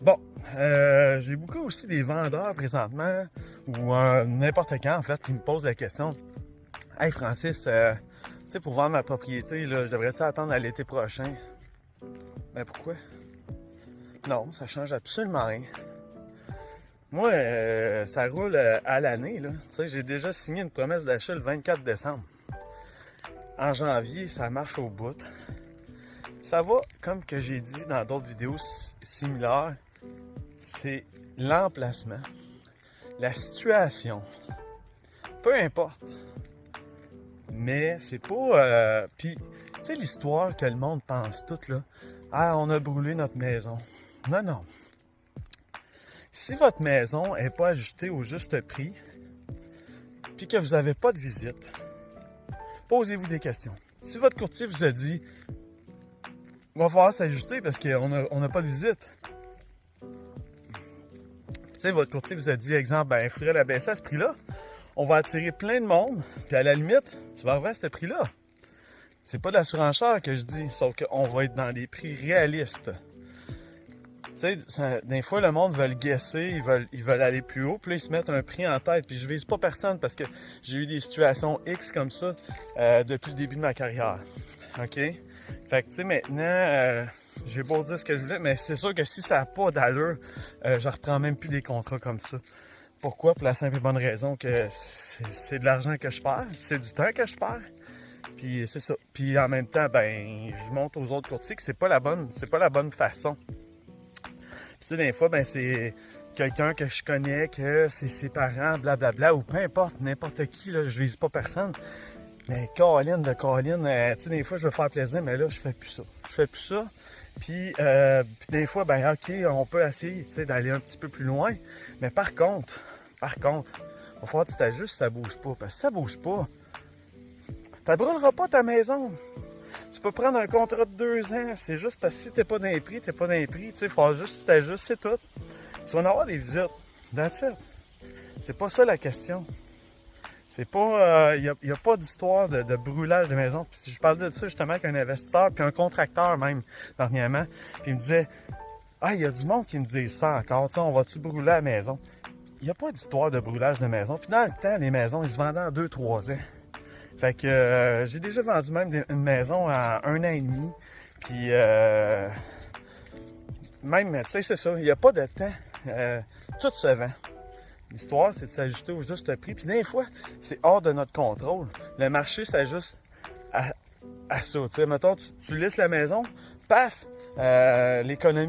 Bon, j'ai beaucoup aussi des vendeurs présentement, ou n'importe quand en fait, qui me posent la question. Hey Francis, tu sais, pour vendre ma propriété, là, je devrais-tu attendre à l'été prochain? Ben pourquoi? Non, ça change absolument rien. Moi, ça roule à l'année, là. Tu sais, j'ai déjà signé une promesse d'achat le 24 décembre. En janvier, ça marche au bout. Ça va, comme que j'ai dit dans d'autres vidéos similaires, c'est l'emplacement, la situation, peu importe. Mais c'est pas... Puis, tu sais, l'histoire que le monde pense toute, là. Ah, on a brûlé notre maison. Non, non. Si votre maison n'est pas ajustée au juste prix, puis que vous n'avez pas de visite, posez-vous des questions. Si votre courtier vous a dit « il va falloir s'ajuster parce qu'on n'a pas de visite », tu sais, votre courtier vous a dit, exemple, ben, il faudrait la baisser à ce prix-là, on va attirer plein de monde, puis à la limite, tu vas arriver à ce prix-là. C'est pas de la surenchère que je dis, sauf qu'on va être dans des prix réalistes. Tu sais, des fois, le monde veut le guesser, ils veulent aller plus haut, puis là, ils se mettent un prix en tête. Puis je vise pas personne parce que j'ai eu des situations X comme ça depuis le début de ma carrière. OK? Fait que, tu sais, maintenant, j'ai beau dire ce que je voulais, mais c'est sûr que si ça n'a pas d'allure, je reprends même plus des contrats comme ça. Pourquoi? Pour la simple et bonne raison que c'est de l'argent que je perds, c'est du temps que je perds. Puis c'est ça. Puis en même temps, ben, je montre aux autres courtiers que c'est pas la bonne façon. Puis tu sais, des fois, ben, c'est quelqu'un que je connais, que c'est ses parents, blablabla, ou peu importe, n'importe qui, là, je vise pas personne. Mais Caroline, tu sais, des fois, je veux faire plaisir, mais là, je fais plus ça. Je fais plus ça. Puis des fois, ben, OK, on peut essayer, tu sais, d'aller un petit peu plus loin. Mais par contre, il va falloir que tu t'ajustes, ça bouge pas. Parce que ça bouge pas, tu ne brûleras pas ta maison. Tu peux prendre un contrat de 2 ans, c'est juste parce que si t'es pas dans les prix, t'es pas dans les prix. Tu sais, il faut juste que tu t'ajustes, c'est tout. Tu vas en avoir des visites. That's it. C'est pas ça la question. C'est pas... Il n'y a pas d'histoire de brûlage de maison. Puis je parlais de ça justement avec un investisseur, puis un contracteur même, dernièrement. Puis il me disait, ah, il y a du monde qui me dit ça encore, tu sais, on va-tu brûler la maison? Il n'y a pas d'histoire de brûlage de maison. Puis dans le temps, les maisons, ils se vendaient en 2-3 ans. Fait que j'ai déjà vendu même une maison à 1 an et demi. Puis même, tu sais, c'est ça, il n'y a pas de temps. Tout se vend. L'histoire, c'est de s'ajuster au juste prix. Puis des fois, c'est hors de notre contrôle. Le marché s'ajuste à ça. Tu sais, mettons, tu lisses la maison, paf, l'économie